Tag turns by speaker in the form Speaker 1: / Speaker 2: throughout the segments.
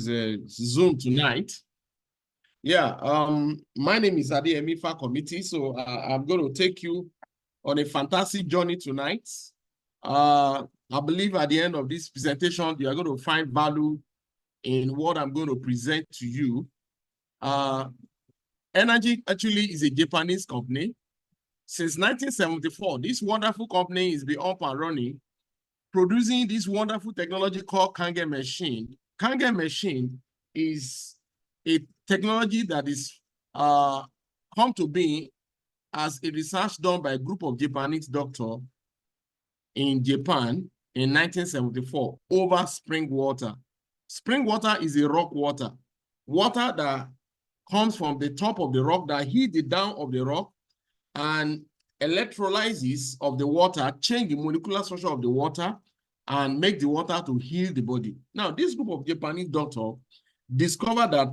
Speaker 1: Zoom tonight. Yeah, my name is Adeyemi Fakomiti, so I'm going to take you on a fantastic journey tonight. I believe at the end of this presentation, you are going to find value in what I'm going to present to you. Enagic actually is a Japanese company. Since 1974, this wonderful company has been up and running, producing this wonderful technology called Kangen machine. Kangen machine is a technology that is come to be as a research done by a group of Japanese doctors in Japan in 1974 over spring water. Spring water is a rock water, water that comes from the top of the rock that hit the down of the rock, and electrolysis of the water change the molecular structure of the water and make the water to heal the body. Now, this group of Japanese doctors discovered that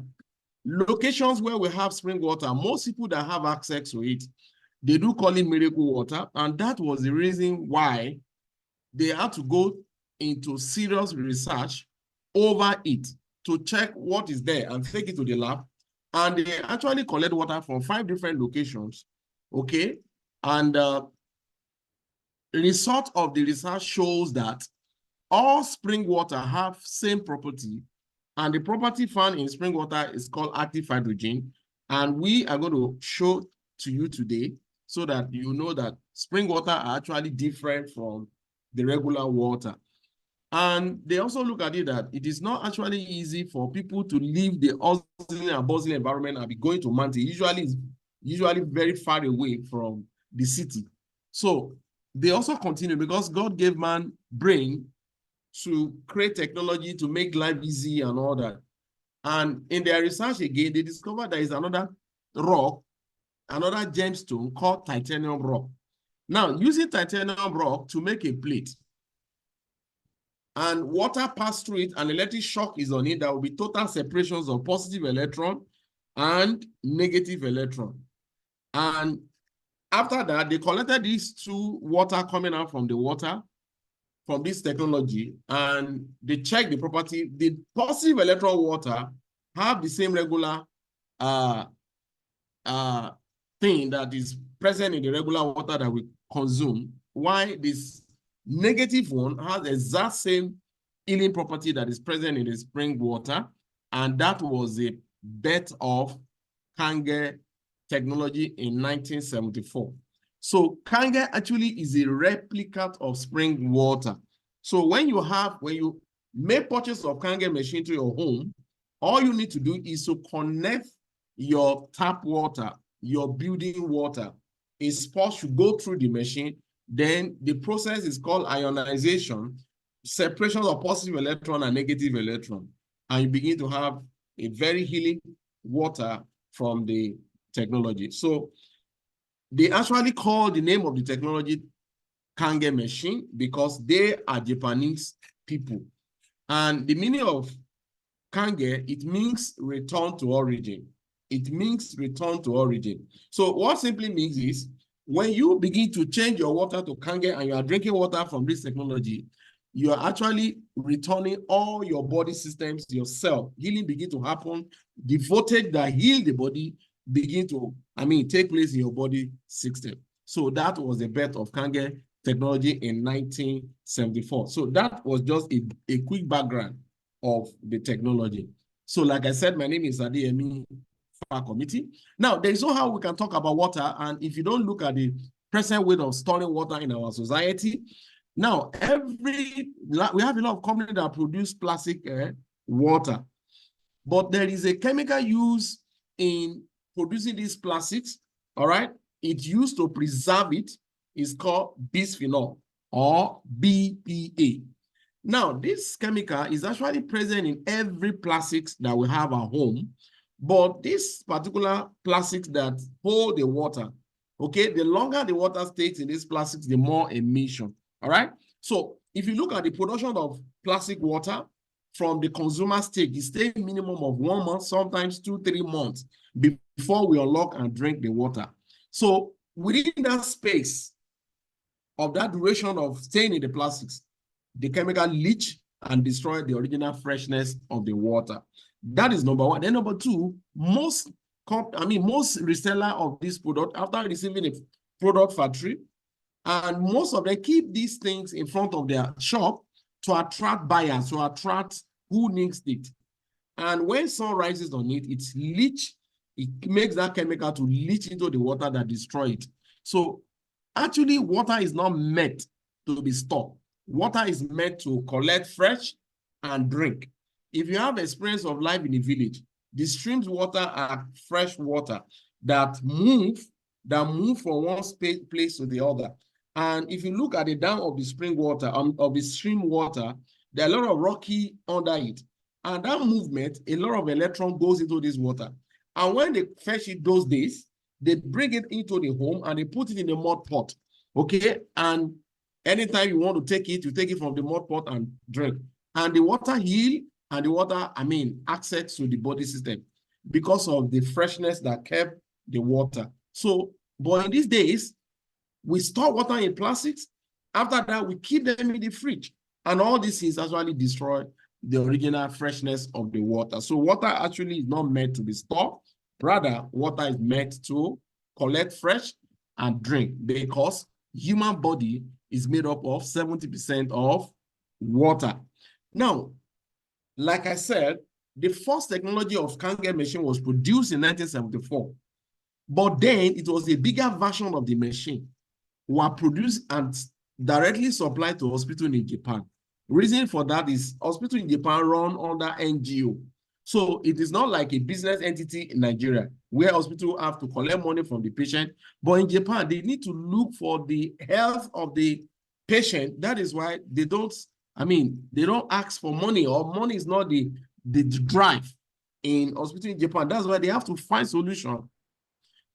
Speaker 1: locations where we have spring water, most people that have access to it, they do call it miracle water, and that was the reason why they had to go into serious research over it to check what is there and take it to the lab. And they actually collect water from 5 different locations, okay? And the result of the research shows that all spring water have same property, and the property found in spring water is called active hydrogen. And we are going to show to you today so that you know that spring water are actually different from the regular water. And they also look at it that it is not actually easy for people to leave the hustling and bustling environment and be going to mountain. Usually very far away from the city. So they also continue because God gave man brain to create technology to make life easy and all that. And in their research again, they discovered there is another rock, another gemstone called titanium rock. Now, using titanium rock to make a plate, and water pass through it, and electric shock is on it, there will be total separations of positive electron and negative electron. And after that, they collected these 2 water coming out from the water from this technology, and they checked the property. The positive electron water have the same regular thing that is present in the regular water that we consume, while this negative one has the exact same healing property that is present in the spring water. And that was a bet of Kangen technology in 1974. So Kangen actually is a replicate of spring water. So when you make purchase of Kangen machine to your home, all you need to do is to connect your tap water, your building water. A spot should go through the machine. Then the process is called ionization, separation of positive electron and negative electron. And you begin to have a very healing water from the technology. So they actually call the name of the technology Kangen machine because they are Japanese people. And the meaning of Kangen, it means return to origin. It means return to origin. So what simply means is when you begin to change your water to Kangen and you are drinking water from this technology, you are actually returning all your body systems yourself. Healing begin to happen. The voltage that heal the body begin to, take place in your body system. So that was the birth of Kangen technology in 1974. So that was just a quick background of the technology. So like I said, my name is Adeyemi Fakomiti. Now, there is no how we can talk about water, and if you don't look at the present way of storing water in our society, now we have a lot of companies that produce plastic water, but there is a chemical used in producing these plastics, all right? It's used to preserve it. It's called bisphenol or BPA. Now, this chemical is actually present in every plastics that we have at home, but this particular plastics that hold the water, okay, the longer the water stays in these plastics, the more emission, all right? So if you look at the production of plastic water from the consumer stage, it stays minimum of 1 month, sometimes 2-3 months before we unlock and drink the water. So within that space of that duration of staying in the plastics, the chemical leach and destroy the original freshness of the water. That is number one. Then number two, most reseller of this product, after receiving a product factory, and most of them keep these things in front of their shop to attract buyers, to attract who needs it. And when sun rises on it, it makes that chemical to leach into the water that destroys it. So actually, water is not meant to be stored. Water is meant to collect fresh and drink. If you have experience of life in a village, the streams water are fresh water that move from one place to the other. And if you look at the dam of the spring water, of the stream water, there are a lot of rocky under it. And that movement, a lot of electron goes into this water. And when they fetch it those days, they bring it into the home and they put it in the mud pot. Okay. And anytime you want to take it, you take it from the mud pot and drink. And the water heal and the water, access to the body system because of the freshness that kept the water. So, but in these days, we store water in plastics. After that, we keep them in the fridge. And all this is actually destroy the original freshness of the water. So water actually is not meant to be stored. Rather, water is meant to collect fresh and drink because human body is made up of 70% of water. Now, like I said, the first technology of Kangen machine was produced in 1974. But then it was a bigger version of the machine were produced and directly supplied to hospitals in Japan. Reason for that is hospitals in Japan run under NGO. So it is not like a business entity in Nigeria where hospitals have to collect money from the patient. But in Japan, they need to look for the health of the patient. That is why they don't ask for money, or money is not the drive in hospital in Japan. That's why they have to find solution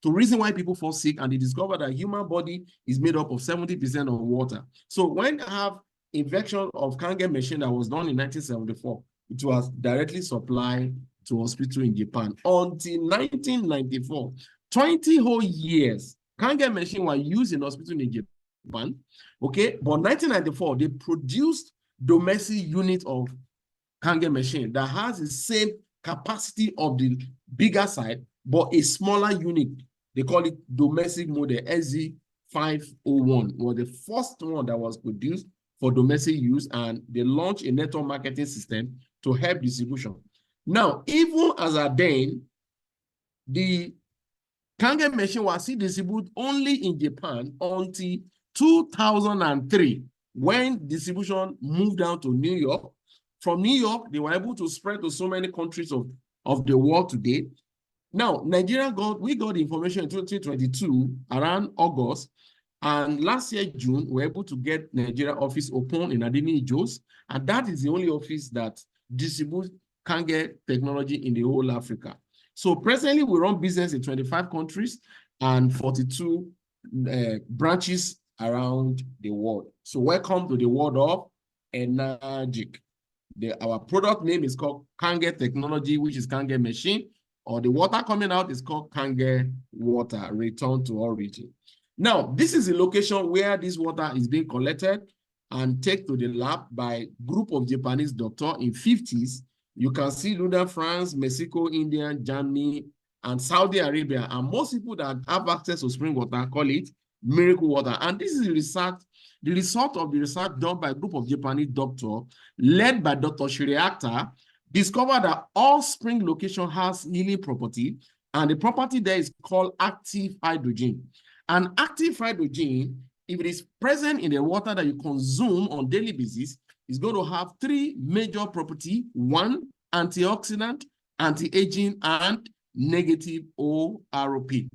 Speaker 1: to reason why people fall sick, and they discover that human body is made up of 70% of water. So when I have invention of Kangen machine that was done in 1974, it was directly supplied to hospital in Japan. Until 1994, 20 whole years, Kangen machine were used in hospital in Japan. Okay, but 1994, they produced domestic unit of Kangen machine that has the same capacity of the bigger side, but a smaller unit. They call it domestic model. SZ501 was the first one that was produced for domestic use, and they launched a network marketing system to help distribution. Now, even as a then, the Kangen machine was still distributed only in Japan until 2003, when distribution moved down to New York. From New York, they were able to spread to so many countries of the world today. Now, Nigeria we got information in 2022 around August, and last year, June, we were able to get Nigeria office open in Adeyemi, Jos, and that is the only office that distributes Kangen technology in the whole Africa. So presently, we run business in 25 countries and 42 branches around the world. So welcome to the world of Enagic. Our product name is called Kangen Technology, which is Kangen machine, or the water coming out is called Kangen water, return to origin. Now, this is the location where this water is being collected and taken to the lab by a group of Japanese doctors in 50s. You can see London, France, Mexico, India, Germany, and Saudi Arabia. And most people that have access to spring water call it miracle water. And this is the result of the research done by a group of Japanese doctors led by Dr. Shiriakta, discovered that all spring location has healing property, and the property there is called active hydrogen. And active hydrogen, if it is present in the water that you consume on daily basis, is going to have three major properties: one, antioxidant, anti-aging, and negative ORP.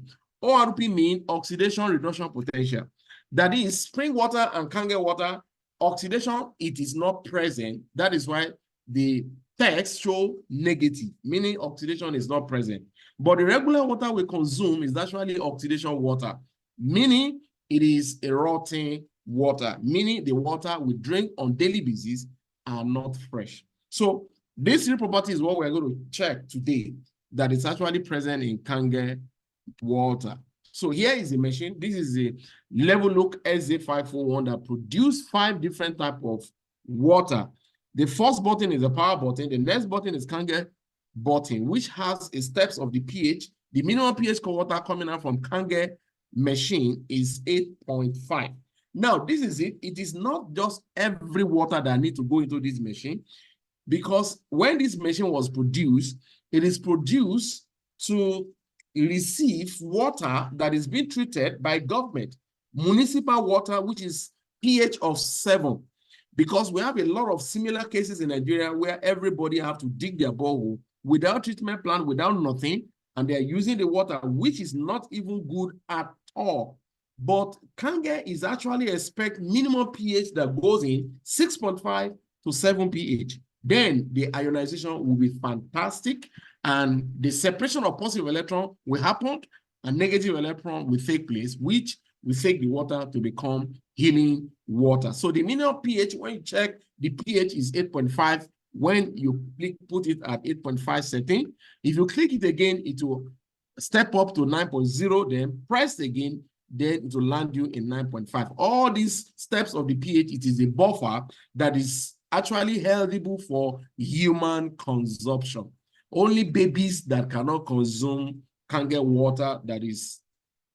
Speaker 1: ORP means oxidation reduction potential. That is, spring water and Kangen water, oxidation, it is not present. That is why the text show negative, meaning oxidation is not present. But the regular water we consume is actually oxidation water, meaning it is a rotten water, meaning the water we drink on daily basis are not fresh. So this three property is what we're going to check today, that is actually present in Kangen water. So here is the machine. This is a level look SZ501 that produce 5 different types of water. The first button is a power button. The next button is Kangen button, which has a steps of the pH. The minimum pH water coming out from Kangen machine is 8.5. Now, this is it. It is not just every water that need to go into this machine, because when this machine was produced, it is produced to receive water that is being treated by government, municipal water, which is pH of 7. Because we have a lot of similar cases in Nigeria where everybody have to dig their borehole without treatment plant, without nothing, and they are using the water, which is not even good at all. But Kangen is actually expect minimum pH that goes in 6.5 to 7 pH. Then the ionization will be fantastic, and the separation of positive electron will happen, and negative electron will take place, which will take the water to become healing water. So the minimum pH, when you check, the pH is 8.5. When you put it at 8.5 setting, if you click it again, it will step up to 9.0, then press again, then it will land you in 9.5. All these steps of the pH, it is a buffer that is actually healthable for human consumption. Only babies that cannot consume can get water that is,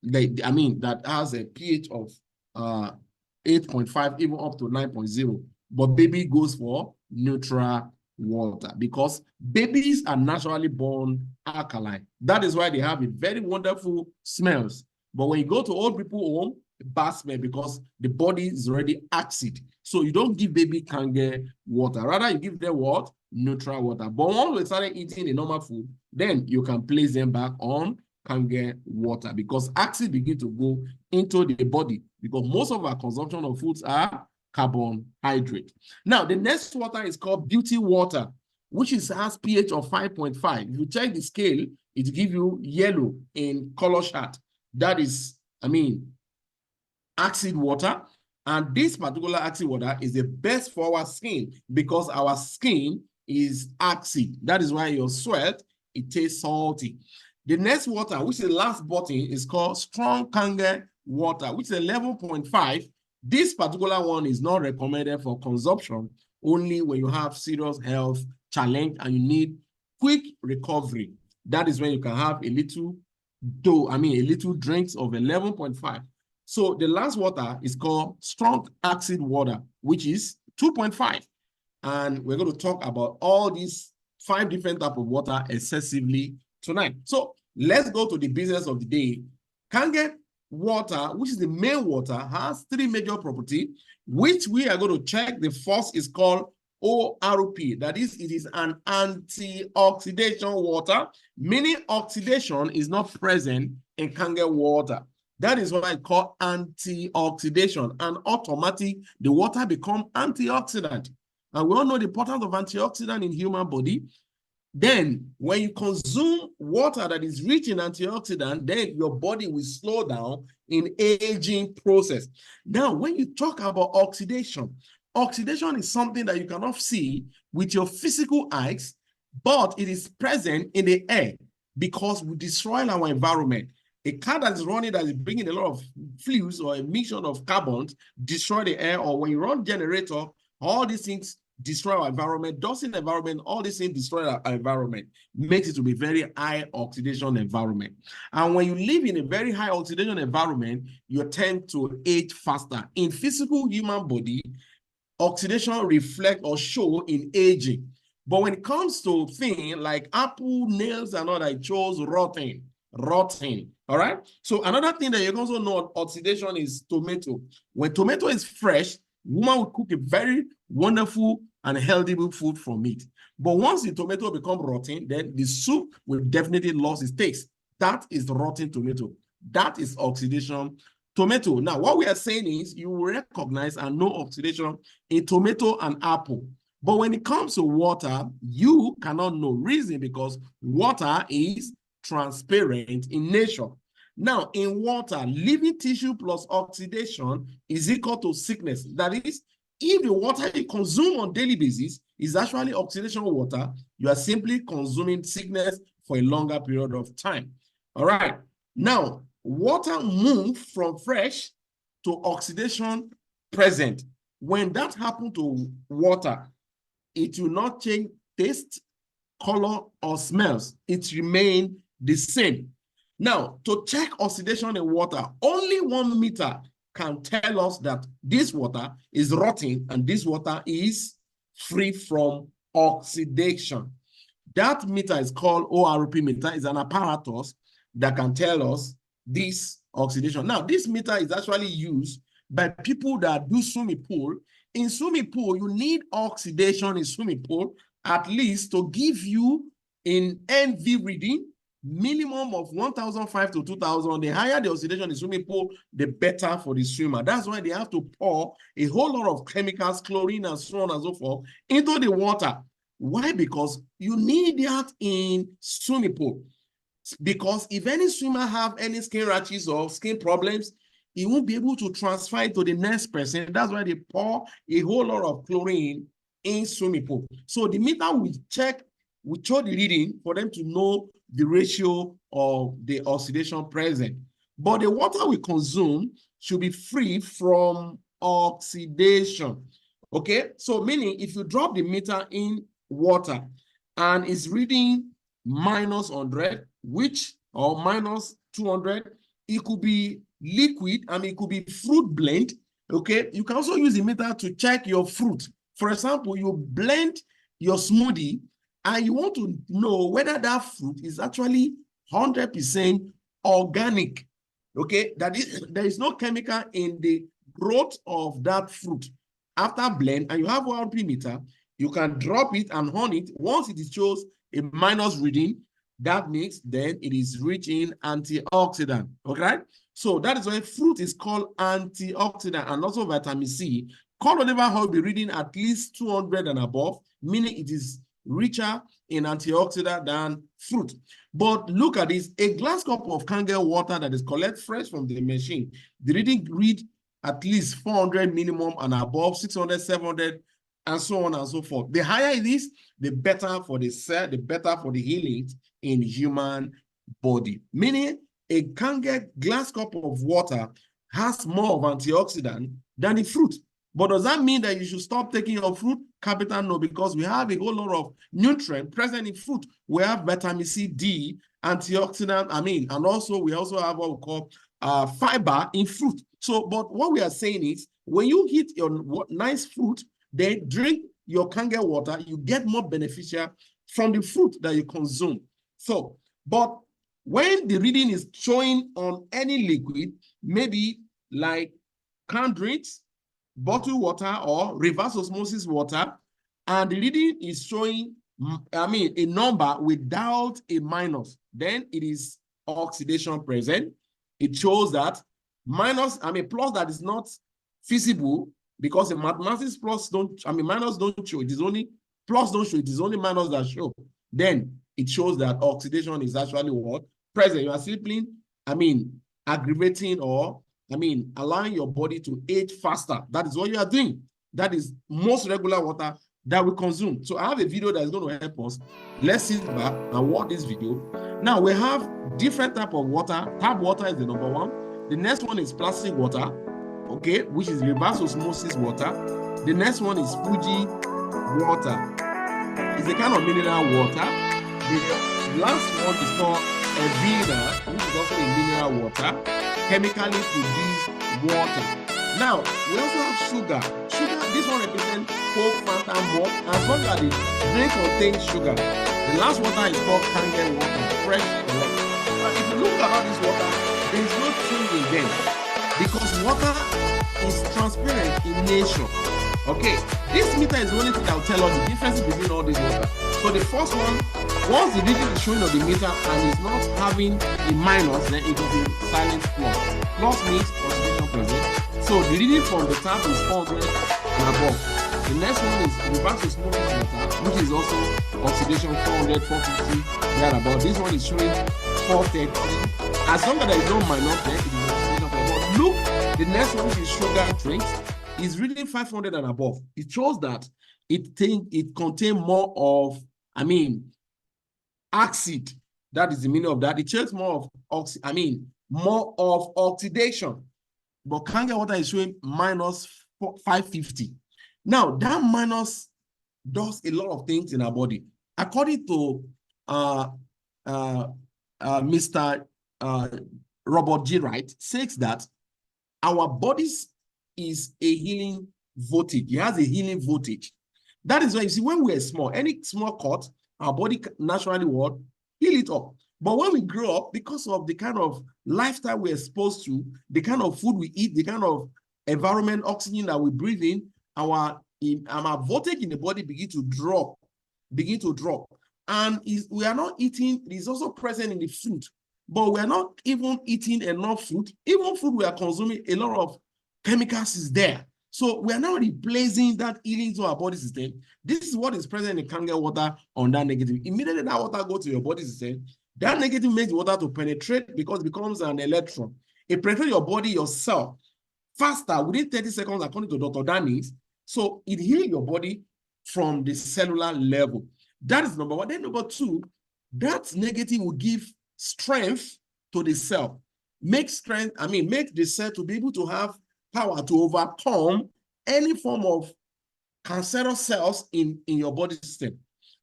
Speaker 1: that has a pH of 8.5, even up to 9.0. But baby goes for neutral water because babies are naturally born alkaline. That is why they have a very wonderful smells. But when you go to old people home, bad smell because the body is already acid. So you don't give baby Kangen water. Rather, you give them what? Neutral water. But once they started eating the normal food, then you can place them back on Kangen water because acid begin to go into the body because most of our consumption of foods are carbohydrate. Now, the next water is called beauty water, which has pH of 5.5. If you check the scale, it gives you yellow in color chart. That is, acid water. And this particular acid water is the best for our skin because our skin is acid. That is why your sweat, it tastes salty. The next water, which is the last button, is called strong Kangen water, which is 11.5. This particular one is not recommended for consumption only when you have serious health challenge and you need quick recovery. That is when you can have a little drinks of 11.5. So the last water is called strong acid water, which is 2.5. And we're going to talk about all these 5 different types of water excessively tonight. So let's go to the business of the day. Kangen water, which is the main water, has 3 major properties, which we are going to check. The first is called ORP. That is, it is an antioxidant water, meaning oxidation is not present in Kangen water. That is what I call antioxidation. And automatically, the water becomes antioxidant. And we all know the importance of antioxidant in human body. Then, when you consume water that is rich in antioxidant, then your body will slow down in aging process. Now, when you talk about oxidation, oxidation is something that you cannot see with your physical eyes, but it is present in the air because we destroy our environment. A car that is running, that is bringing a lot of fluids or emission of carbons, destroy the air, or when you run generator, all these things destroy our environment, dust in the environment, all these things destroy our environment, makes it to be very high oxidation environment. And when you live in a very high oxidation environment, you tend to age faster. In physical human body, oxidation reflect or show in aging. But when it comes to things like apple, nails, and all that, it shows rotting. All right. So another thing that you can also know oxidation is tomato. When tomato is fresh, woman will cook a very wonderful and healthy food from it. But once the tomato becomes rotten, then the soup will definitely lose its taste. That is the rotten tomato. That is oxidation tomato. Now, what we are saying is you will recognize and know oxidation in tomato and apple. But when it comes to water, you cannot know. Reason because water is transparent in nature. Now, in water, living tissue plus oxidation is equal to sickness. That is, if the water you consume on a daily basis is actually oxidation water, you are simply consuming sickness for a longer period of time. All right. Now, water moves from fresh to oxidation present. When that happens to water, it will not change taste, color, or smells. It remains the same. Now, to check oxidation in water, only 1 meter can tell us that this water is rotting and this water is free from oxidation. That meter is called ORP meter. It's an apparatus that can tell us this oxidation. Now, this meter is actually used by people that do swimming pool. In swimming pool, you need oxidation in swimming pool at least to give you in NV reading minimum of 1,005 to 2,000. The higher the oxidation in swimming pool, the better for the swimmer. That's why they have to pour a whole lot of chemicals, chlorine, and so on and so forth, into the water. Why? Because you need that in swimming pool. Because if any swimmer have any skin rashes or skin problems, he won't be able to transfer it to the next person. That's why they pour a whole lot of chlorine in swimming pool. So the meter will check, will show the reading for them to know the ratio of the oxidation present. But the water we consume should be free from oxidation. Okay, so meaning if you drop the meter in water and it's reading minus 100, which or minus 200, it could be liquid, I mean, it could be fruit blend. Okay, you can also use the meter to check your fruit. For example, you blend your smoothie and you want to know whether that fruit is actually 100% organic. Okay, that is, there is no chemical in the growth of that fruit. After blend, and you have one meter, you can drop it and on it. Once it shows a minus reading, that means then it is rich in antioxidant. Okay, so that is why fruit is called antioxidant, and also vitamin C. Cod liver oil will be reading at least 200 and above, meaning it is richer in antioxidant than fruit. But look at this, a glass cup of Kangen water that is collected fresh from the machine, the reading read at least 400 minimum and above, 600, 700, and so on and so forth. The higher it is, the better for the cell, the better for the healing in human body. Meaning a Kangen glass cup of water has more of antioxidant than the fruit. But does that mean that you should stop taking your fruit? Capital no, because we have a whole lot of nutrients present in fruit. We have vitamin C, D, antioxidant, and also we also have what we call fiber in fruit. So, but what we are saying is, when you eat your nice fruit, then drink your Kangen water, you get more beneficial from the fruit that you consume. So, but when the reading is showing on any liquid, maybe like canned drinks, bottled water, or reverse osmosis water, and the reading is showing, a number without a minus, then it is oxidation present. It shows that minus, plus that is not feasible, because the mathematics plus don't, minus don't show, it is only plus don't show, it is only minus that show. Then it shows that oxidation is actually what? Present. You are simply, aggravating or allowing your body to age faster. That is what you are doing. That is most regular water that we consume. So I have a video that is going to help us. Let's sit back and watch this video. Now we have different type of water. Tap water is the number one. The next one is plastic water, okay, which is reverse osmosis water. The next one is Fuji water. It's a kind of mineral water. The last one is called Evina, which is also a mineral water, chemically produced water. Now, we also have sugar. Sugar, this one represents Coke, Fanta, and Bob. As long as the drink contains sugar. The last water is called Kangen water, fresh water. Now, if you look at all this water, there is no change in them, because water is transparent in nature. Okay, this meter is the only thing that will tell us the difference between all these water. So the first one, once the reading is showing on the meter and is not having a minus, then it will be silent plus. Plus means oxidation present. So the reading from the tap is 400 and above. The next one is reverse osmosis water, which is also oxidation 400, 450, thereabout. This one is showing 430. As long as there is no minus, then it is oxidation present. But look, the next one, which is sugar drinks, is reading 500 and above. It shows that it contains more of, acid. That is the meaning of that. It shows more of more of oxidation. But Kangen water is showing minus 550. Now that minus does a lot of things in our body. According to Mr. Robert G. Wright, says that our bodies is a healing voltage. It has a healing voltage. That is why you see, when we're small, any small cut, our body naturally will heal it up. But when we grow up, because of the kind of lifestyle we're exposed to, the kind of food we eat, the kind of environment, oxygen that we breathe in, our voltage in the body begin to drop. And we are not eating, it is also present in the food, but we are not even eating enough food. Even food we are consuming, a lot of chemicals is there. So we are now replacing that healing to our body system. This is what is present in Kangen water on that negative. Immediately that water goes to your body system, that negative makes the water to penetrate because it becomes an electron. It penetrates your body, your cell, faster within 30 seconds, according to Dr. Danis. So it heals your body from the cellular level. That is number one. Then number two, that negative will give strength to the cell. Make the cell to be able to have power to overcome any form of cancerous cells in your body system.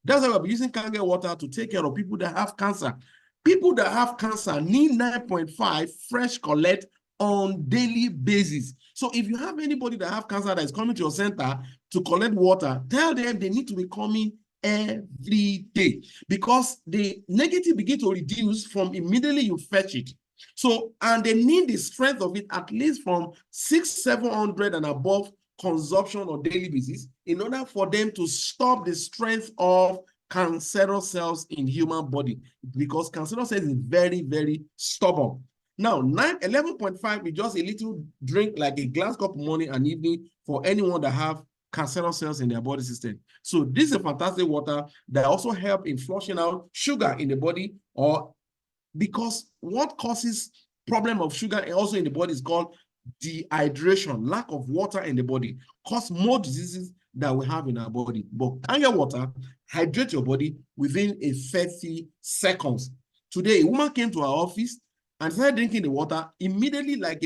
Speaker 1: That's why we're using Kangen water to take care of people that have cancer. People that have cancer need 9.5 fresh collect on daily basis. So if you have anybody that have cancer that is coming to your center to collect water, tell them they need to be coming every day, because the negative begin to reduce from immediately you fetch it. So, and they need the strength of it at least from 600-700 and above consumption on daily basis in order for them to stop the strength of cancerous cells in human body, because cancerous cells is very, very stubborn. Now, 11.5 is just a little drink, like a glass cup morning and evening for anyone that have cancerous cells in their body system. So this is a fantastic water that also help in flushing out sugar in the body, or because what causes problem of sugar also in the body is called dehydration. Lack of water in the body cause more diseases that we have in our body. But Kangen water hydrate your body within a 30 seconds. Today, a woman came to our office and started drinking the water immediately, like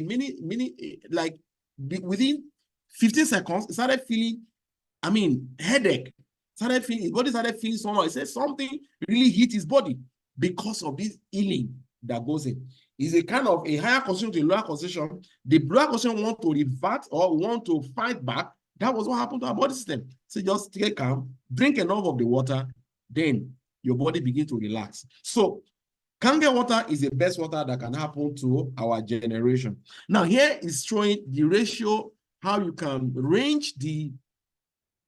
Speaker 1: within 15 seconds, it started feeling, headache. His body started feeling somehow. He said something really hit his body because of this healing that goes in. It's a kind of a higher concentration to a lower concentration. The lower concentration want to revert or want to fight back. That was what happened to our body system. So just take calm, drink enough of the water, then your body begin to relax. So Kangen water is the best water that can happen to our generation. Now here is showing the ratio, how you can range the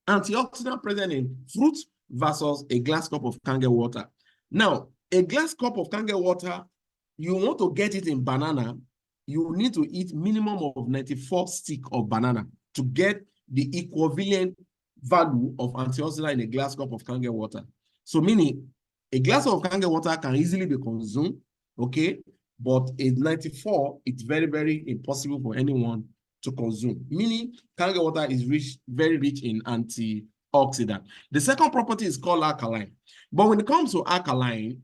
Speaker 1: antioxidant present in fruit versus a glass cup of Kangen water. Now, a glass cup of Kangen water, you want to get it in banana, you need to eat minimum of 94 sticks of banana to get the equivalent value of antioxidant in a glass cup of Kangen water. So meaning, a glass of Kangen water can easily be consumed, okay? But a 94, it's very, very impossible for anyone to consume. Meaning, Kangen water is very rich in antioxidant. The second property is called alkaline. But when it comes to alkaline,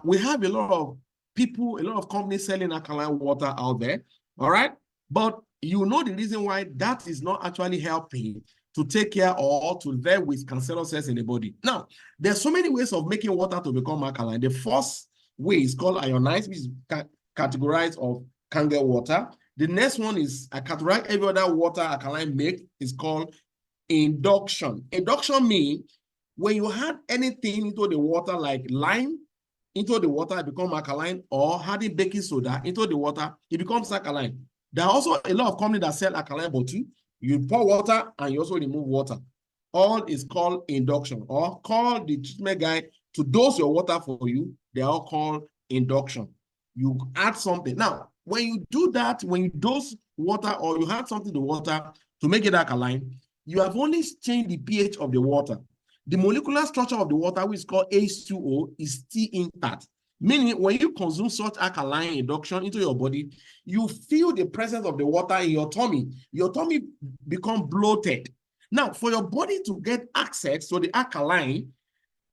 Speaker 1: we have a lot of people, a lot of companies selling alkaline water out there, all right? But you know the reason why that is not actually helping to take care or to deal with cancerous cells in the body. Now, there's so many ways of making water to become alkaline. The first way is called ionized, which is categorized of Kangen water. The next one is categorize every other water alkaline make is called induction. Induction means when you add anything into the water, like lime into the water, it becomes alkaline, or adding baking soda into the water, it becomes alkaline. There are also a lot of companies that sell alkaline bottle. You pour water and you also remove water. All is called induction, or call the treatment guy to dose your water for you. They are all called induction. You add something. Now, when you do that, when you dose water or you add something to water to make it alkaline, you have only changed the pH of the water. The molecular structure of the water, which is called H2O, is still intact. Meaning, when you consume such alkaline induction into your body, you feel the presence of the water in your tummy. Your tummy becomes bloated. Now, for your body to get access to the alkaline,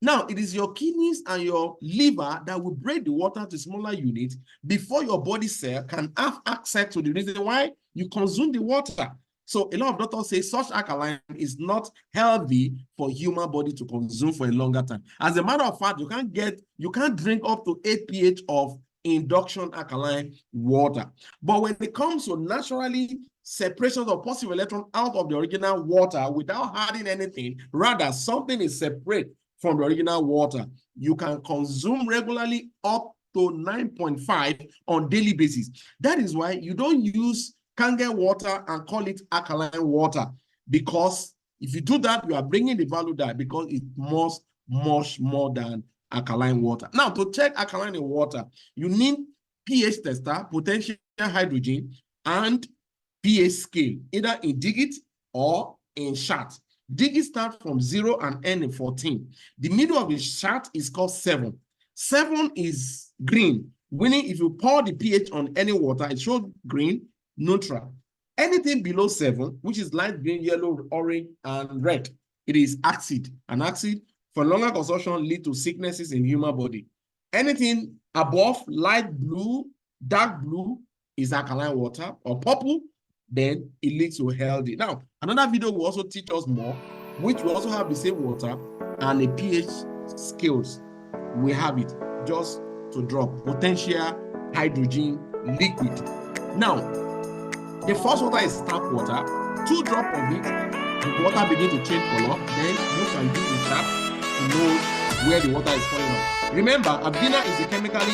Speaker 1: now it is your kidneys and your liver that will break the water to smaller units before your body cell can have access to the reason why you consume the water. So a lot of doctors say such alkaline is not healthy for human body to consume for a longer time. As a matter of fact, you can't drink up to 8 pH of induction alkaline water. But when it comes to naturally separation of positive electron out of the original water without adding anything, rather something is separate from the original water, you can consume regularly up to 9.5 on daily basis. That is why you don't use Kangen water and call it alkaline water, because if you do that, you are bringing the value down, because it must much more than alkaline water. Now, to check alkaline in water, you need pH tester, potential hydrogen, and pH scale, either in digit or in chart. Digit starts from 0 and end in 14. The middle of the chart is called 7. 7 is green, meaning if you pour the pH on any water, it shows green, neutral. Anything below 7, which is light green, yellow, orange, and red, it is acid. And acid, for longer consumption, lead to sicknesses in human body. Anything above light blue, dark blue is alkaline water, or purple, then it leads to healthy. Now, another video will also teach us more, which will also have the same water and the pH scales. We have it just to drop potential hydrogen liquid. Now, the first water is tap water. 2 drops of it, the water begins to change color. Then you can use the tap to know where the water is falling off. Remember, Abdina is a chemically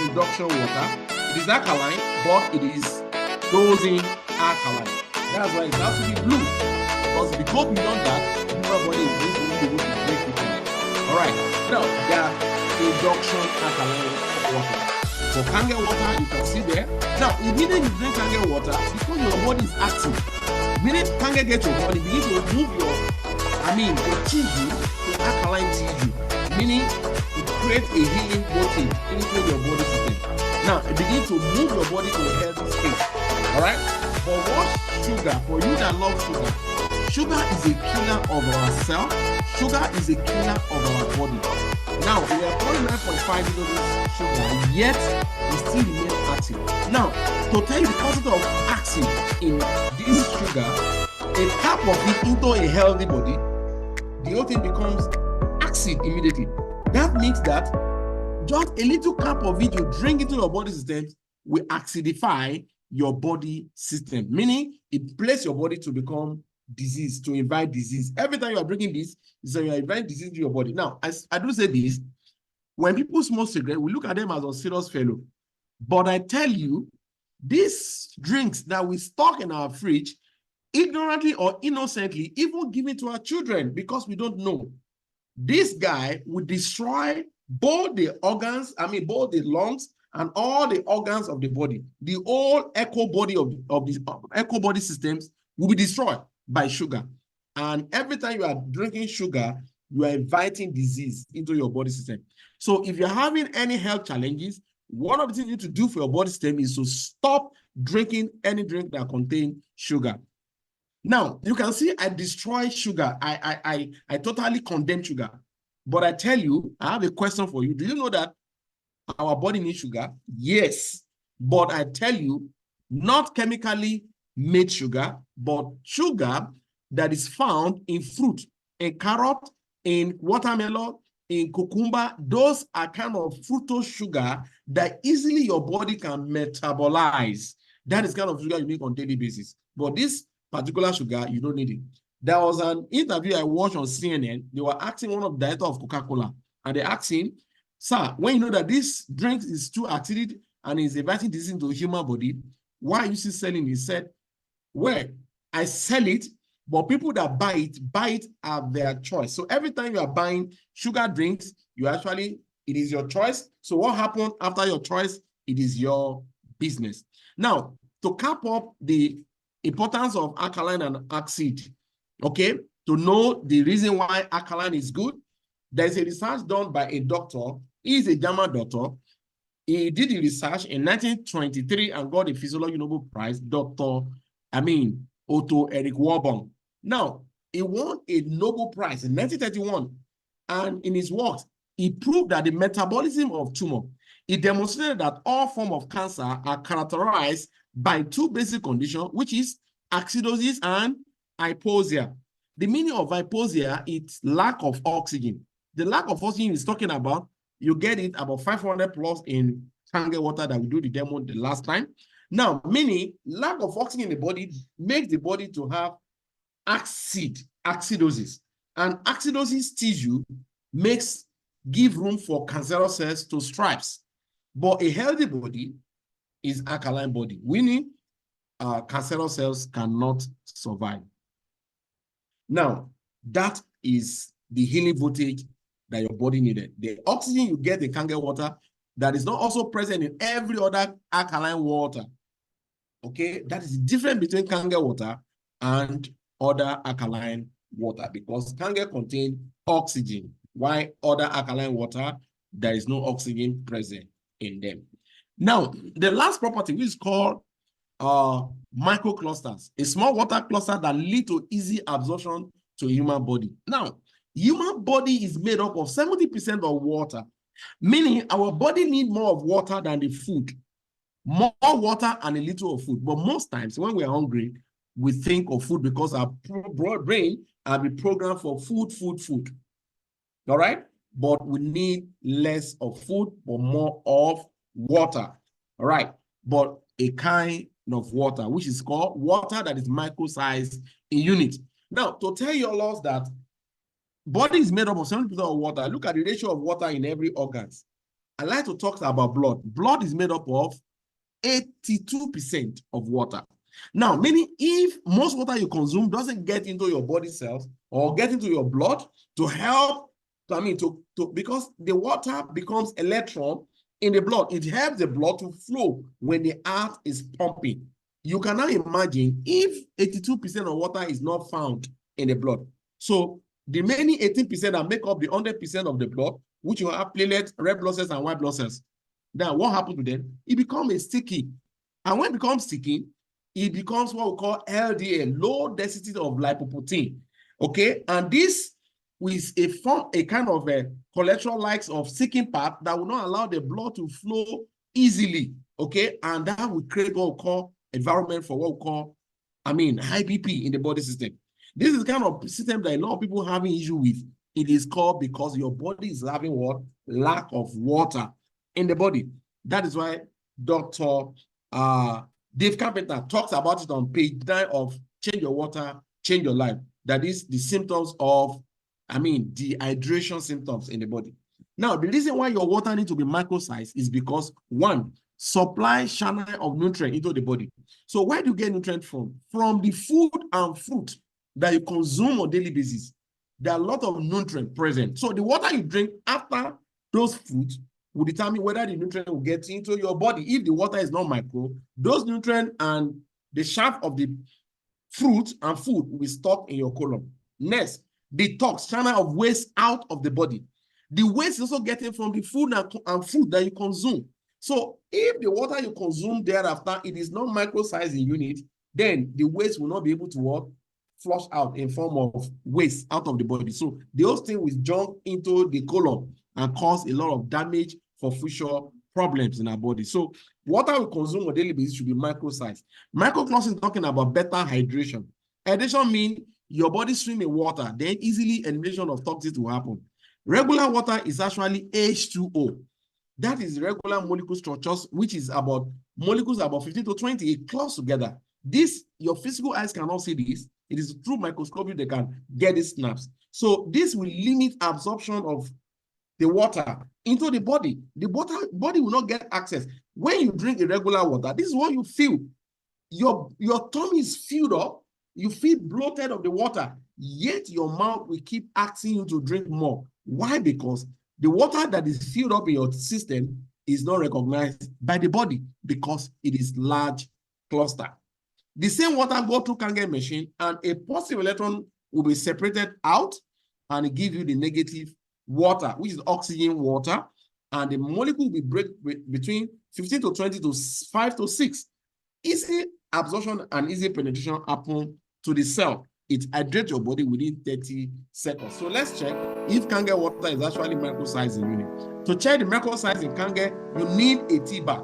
Speaker 1: induction water. It is alkaline, but it is dosing alkaline. That's why it has to be blue. Because if it goes beyond that, human body is going to be able to break it down. All right. Now, there are induction alkaline water. For Kangen water, you can see there. Now, immediately you drink Kangen water, because your body is active. Meaning Kangen gets your body, begins to move your tissue to alkaline tissue. Meaning it creates a healing voltage into your body system. Now, it begins to move your body to a healthy state. All right? For what sugar, for you that love sugar, sugar is a killer of our cell. Sugar is a killer of our body. Now, we are 49.5 into this sugar, yet we still remain active. Now, to tell you the concept of acid in this sugar, a cap of it into a healthy body, the whole thing becomes acid immediately. That means that just a little cap of it you drink into your body system will acidify your body system, meaning it places your body to become disease, to invite disease. Every time you are drinking this, so you are inviting disease to your body. Now, I do say this, when people smoke cigarette, we look at them as a serious fellow. But I tell you, these drinks that we stock in our fridge, ignorantly or innocently, even given to our children because we don't know, this guy will destroy both the organs, both the lungs and all the organs of the body. The whole echo body of the echo body systems will be destroyed by sugar. And every time you are drinking sugar, you are inviting disease into your body system. So if you're having any health challenges, one of the things you need to do for your body system is to stop drinking any drink that contains sugar. Now, you can see I destroy sugar. I totally condemn sugar. But I tell you, I have a question for you. Do you know that our body needs sugar? Yes. But I tell you, not chemically made sugar, but sugar that is found in fruit, in carrot, in watermelon, in cucumber. Those are kind of fructose sugar that easily your body can metabolize. That is kind of sugar you need on a daily basis. But this particular sugar, you don't need it. There was an interview I watched on CNN. They were asking one of the directors of Coca-Cola, and they asked him, sir, when you know that this drink is too acidic and is inviting disease into the human body, why are you still selling it? He said, well, I sell it, but people that buy it at their choice. So every time you are buying sugar drinks, it is your choice. So what happened after your choice? It is your business. Now, to cap up the importance of alkaline and acid, okay, to know the reason why alkaline is good, there's a research done by a doctor. He is a German doctor. He did the research in 1923 and got the Physiology Nobel Prize, Otto Erik Warburg. Now, he won a Nobel Prize in 1931, and in his works, he proved that the metabolism of tumor, he demonstrated that all forms of cancer are characterized by 2 basic conditions, which is acidosis and hypoxia. The meaning of hypoxia is lack of oxygen. The lack of oxygen is talking about, you get it about 500 plus in Kangen water that we do the demo the last time. Now, meaning lack of oxygen in the body makes the body to have acidosis. And acidosis tissue give room for cancerous cells to thrive. But a healthy body is alkaline body, meaning cancerous cells cannot survive. Now, that is the healing voltage that your body needed. The oxygen you get in Kangen water that is not also present in every other alkaline water. Okay, that is the difference between Kangen water and other alkaline water, because Kangen contains oxygen, while other alkaline water, there is no oxygen present in them. Now, the last property, which is called microclusters, a small water cluster that lead to easy absorption to human body. Now, human body is made up of 70% of water, meaning our body need more of water than the food. More water and a little of food. But most times when we're hungry, we think of food because our brain has been programmed for food. All right? But we need less of food, but more of water. All right? But a kind of water, which is called water that is micro-sized in unit. Now, to tell you all that body is made up of 70% of water, look at the ratio of water in every organs. I like to talk about blood. Blood is made up of 82% of water. Now, meaning if most water you consume doesn't get into your body cells or get into your blood to help, because the water becomes electron in the blood. It helps the blood to flow when the heart is pumping. You cannot imagine if 82% of water is not found in the blood. So the remaining 18% that make up the 100% of the blood, which you have platelets, red blood cells, and white blood cells. Then what happens to them? It becomes sticky. And when it becomes sticky, it becomes what we call LDL, low density of lipoprotein. Okay, and this is a kind of a electrolytes of sticking part that will not allow the blood to flow easily. Okay, and that will create what we call environment for what we call, high BP in the body system. This is the kind of system that a lot of people are having issue with. It is called because your body is having what? Lack of water in the body. That is why Dr. Dave Carpenter talks about it on page 9 of Change Your Water, Change Your Life. That is the symptoms of, dehydration symptoms in the body. Now, the reason why your water needs to be micro-sized is because, one, supply channel of nutrient into the body. So where do you get nutrient from? From the food and fruit that you consume on a daily basis. There are a lot of nutrients present. So the water you drink after those foods will determine whether the nutrient will get into your body. If the water is not micro, those nutrients and the shaft of the fruit and food will be stored in your colon. Next, detox, channel of waste out of the body. The waste is also getting from the food and food that you consume. So if the water you consume thereafter, it is not micro-sized in unit, then the waste will not be able to work, flush out in form of waste out of the body. So the whole thing will jump into the colon and cause a lot of damage for future problems in our body. So water we consume on a daily basis should be micro-sized. Microclustering is talking about better hydration. Hydration means your body swim in water, then easily elimination of toxins will happen. Regular water is actually H2O. That is regular molecule structures, which is about molecules about 15 to 20 close together. This, your physical eyes cannot see this. It is through microscopy they can get these snaps. So this will limit absorption of the water into the body. The body will not get access. When you drink irregular water, this is what you feel. Your tummy is filled up. You feel bloated of the water, yet your mouth will keep asking you to drink more. Why? Because the water that is filled up in your system is not recognized by the body because it is large cluster. The same water go through Kangen machine and a positive electron will be separated out and it give you the negative water, which is oxygen water, and the molecule will break between 15 to 20 to 5 to 6. Easy absorption and easy penetration happen to the cell. It hydrates your body within 30 seconds. So let's check if Kangen water is actually micro-sized in unit. To check the micro-size in Kangen, you need a tea bag.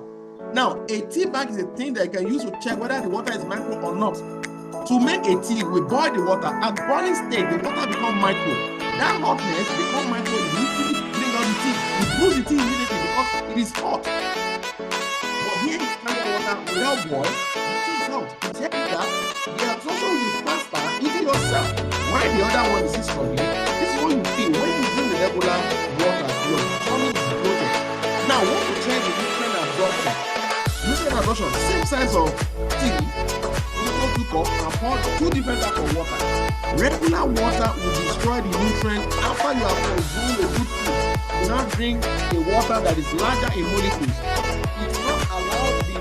Speaker 1: Now, a tea bag is a thing that you can use to check whether the water is micro or not. To make a tea, we boil the water. At boiling state, the water becomes micro. That hotness becomes micro. You immediately bring out the tea. You brew the tea immediately because it is hot. But here is Kangen water without boil. The tea is hot. It's heavy that the absorption will be faster into yourself. Why the other one is struggling? This is what you feel when you drink the regular water. Your tummy is bloated. Now, what to check the nutrient absorption? Nutrient absorption, same size of tea. Cup and pour 2 different types of water. Regular water will destroy the nutrient after you have consumed a good food. You now drink a water that is larger in molecules. It will not allow the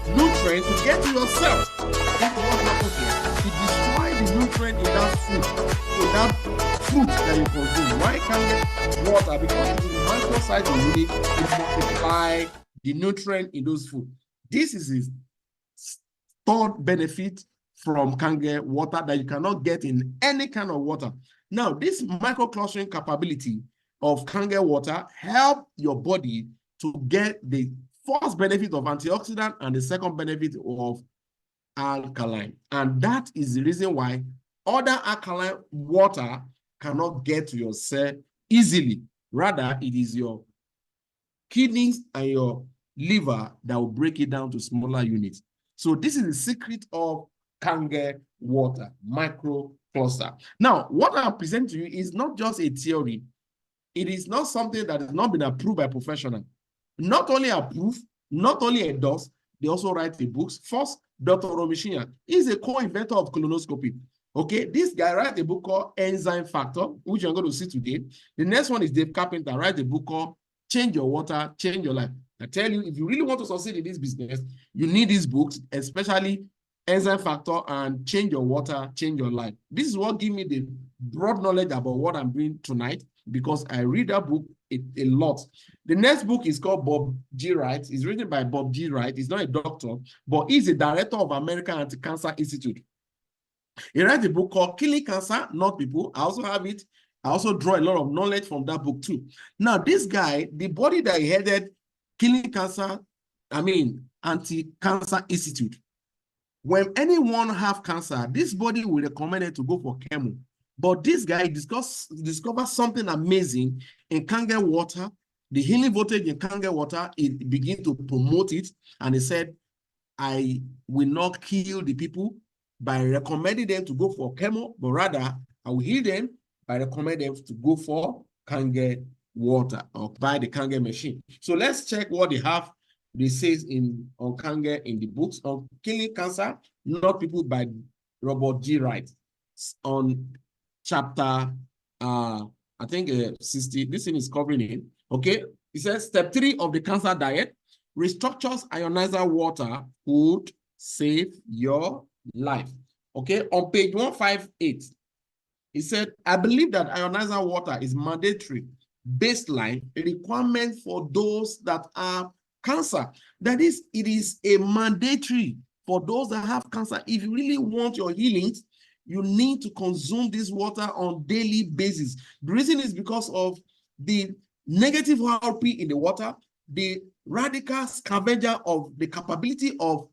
Speaker 1: nutrient to get to your cells. That's what happens here. It destroys the nutrient in that food, in that fruit that you consume. Why can't get water? Because it is a micro-sized unit. It multiplies the nutrient in those food. This is his third benefit from Kangen water that you cannot get in any kind of water. Now, this microclustering capability of Kangen water help your body to get the first benefit of antioxidant and the second benefit of alkaline. And that is the reason why other alkaline water cannot get to your cell easily. Rather, it is your kidneys and your liver that will break it down to smaller units. So this is the secret of Kangen water, microcluster. Now, what I present to you is not just a theory. It is not something that has not been approved by professionals. Not only approved, not only endorsed, they also write the books. First, Dr. Romishinya is a co-inventor of colonoscopy. Okay, this guy writes a book called Enzyme Factor, which I'm going to see today. The next one is Dave Carpenter, writes a book called Change Your Water, Change Your Life. I tell you, if you really want to succeed in this business, you need these books, especially Enzyme Factor and Change Your Water, Change Your Life. This is what gives me the broad knowledge about what I'm doing tonight, because I read that book a lot. The next book is called Bob G. Wright. It's written by Bob G. Wright. He's not a doctor, but he's a director of American Anti-Cancer Institute. He writes a book called Killing Cancer, Not People. I also have it. I also draw a lot of knowledge from that book too. Now, this guy, the body that he headed, Anti-Cancer Institute. When anyone have cancer, this body will recommend it to go for chemo. But this guy discovered something amazing in Kangen water. The healing voltage in Kangen water, it began to promote it. And he said, I will not kill the people by recommending them to go for chemo, but rather I will heal them by recommending them to go for Kangen water or buy the Kangen machine. So let's check what they have. They says on Kangen in the books on Killing Cancer, Not People by Robert G. Wright on chapter, I think 60. This thing is covering it. Okay, it says step 3 of the cancer diet: restructures ionizer water could save your life. Okay, on page 158, he said, I believe that ionizer water is mandatory baseline requirement for those that have cancer. That is, it is a mandatory for those that have cancer. If you really want your healings, you need to consume this water on daily basis. The reason is because of the negative RP in the water, the radical scavenger of the capability of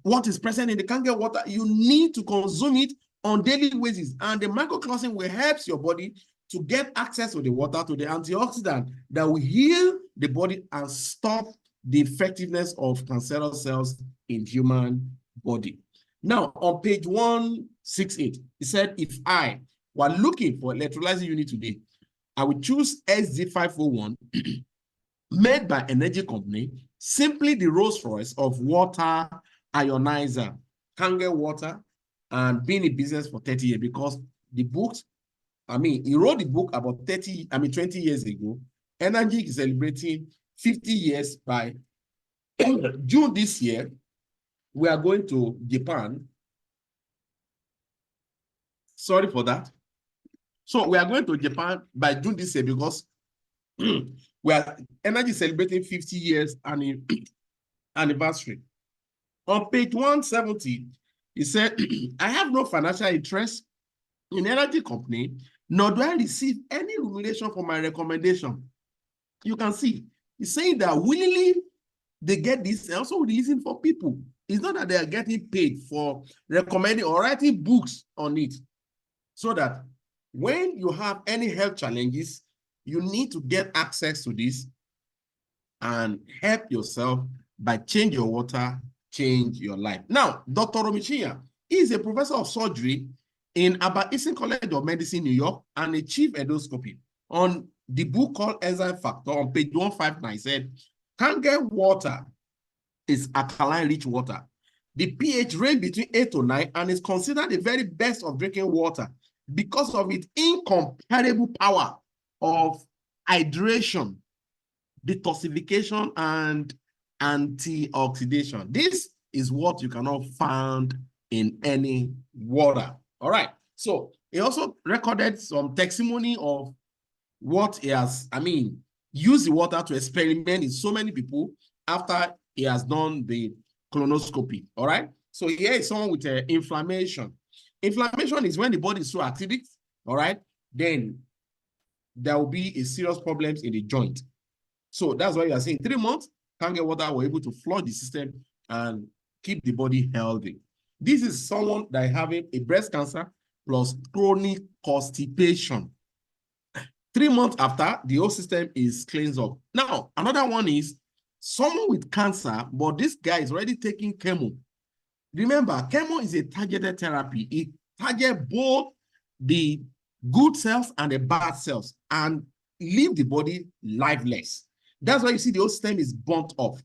Speaker 1: what is present in the Kangen water. You need to consume it on daily basis. And the microclustering will help your body to get access to the water, to the antioxidant that will heal the body and stop the effectiveness of cancerous cells in human body. Now, on page 168, it said, if I were looking for electrolyzer unit today, I would choose SG501 made by Enagic company, simply the Rolls Royce of water ionizer, Kangen water, and been in business for 30 years, because the books, he wrote the book about 20 years ago. Enagic is celebrating 50 years by June this year. We are going to Japan. Sorry for that. So we are going to Japan by June this year because we are Enagic celebrating 50 years anniversary. On page 170, he said, I have no financial interest in Enagic company, nor do I receive any remuneration for my recommendation. You can see, he's saying that willingly they get this, and also releasing for people. It's not that they are getting paid for recommending or writing books on it. So that when you have any health challenges, you need to get access to this and help yourself by change your water, change your life. Now, Dr. Romichiya is a professor of surgery in Abba-Eason College of Medicine, New York, and a chief endoscopy. On the book called Enzyme Factor, on page 159, said, Kangen water is alkaline-rich water. The pH range between 8 to 9 and is considered the very best of drinking water because of its incomparable power of hydration, detoxification, and antioxidation. This is what you cannot find in any water. All right. So he also recorded some testimony of what he has, used the water to experiment in so many people after he has done the colonoscopy. All right. So here is someone with inflammation. Inflammation is when the body is so acidic. All right. Then there will be a serious problems in the joint. So that's why you are saying 3 months, Kangen water were able to flood the system and keep the body healthy. This is someone that is having a breast cancer plus chronic constipation. 3 months after, the whole system is cleansed up. Now, another one is someone with cancer, but this guy is already taking chemo. Remember, chemo is a targeted therapy. It targets both the good cells and the bad cells and leave the body lifeless. That's why you see the whole system is burnt off.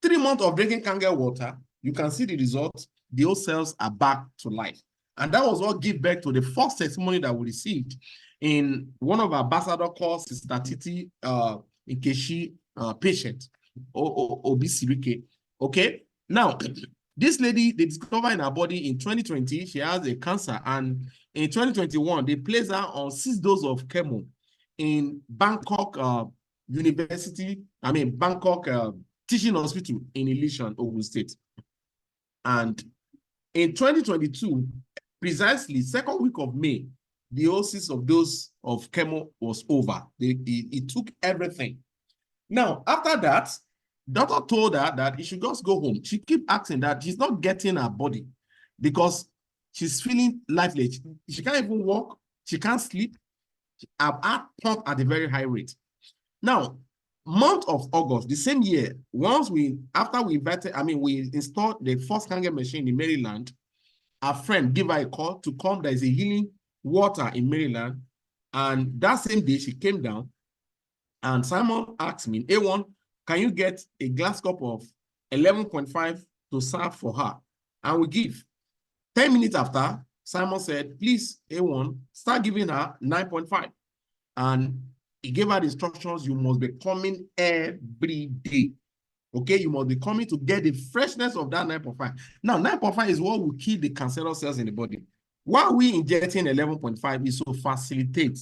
Speaker 1: 3 months of drinking Kangen water, you can see the results. The whole cells are back to life. And that was what gave birth to the first testimony that we received in one of our ambassador calls, Sister Titi Nkechi patient, Obisirike. Okay, now this lady, they discovered in her body in 2020, she has a cancer, and in 2021, they placed her on 6 doses of chemo in Bangkok Bangkok Teaching Hospital in Ilishan, Ogun State. And in 2022, precisely 2nd week of May, the doses of dose of chemo was over. It took everything. Now, after that, doctor told her that she should just go home. She kept asking that she's not getting her body because she's feeling lifeless. She can't even walk. She can't sleep. Her heart pump at a very high rate. Now, month of August, the same year, after we installed the first Kangen machine in Maryland, our friend gave her a call to come. There is a healing water in Maryland. And that same day, she came down and Simon asked me, A1, can you get a glass cup of 11.5 to serve for her? And we give. 10 minutes after, Simon said, please, A1, start giving her 9.5. And he gave her the instructions, you must be coming every day. Okay, you must be coming to get the freshness of that 9.5. Now, 9.5 is what will kill the cancerous cells in the body. Why we injecting 11.5 is to facilitate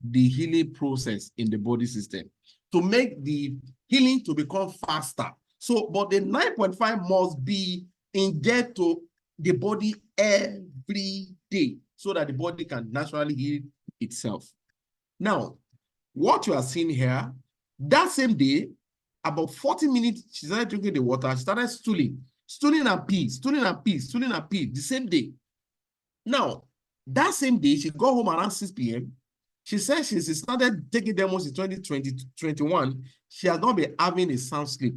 Speaker 1: the healing process in the body system, to make the healing to become faster. So, but the 9.5 must be injected to the body every day so that the body can naturally heal itself. Now, what you are seeing here, that same day, about 40 minutes, she started drinking the water. She started stooling and pee, the same day. Now, that same day, she got home around 6 p.m. She said she started taking demos in 2021. She has not been having a sound sleep.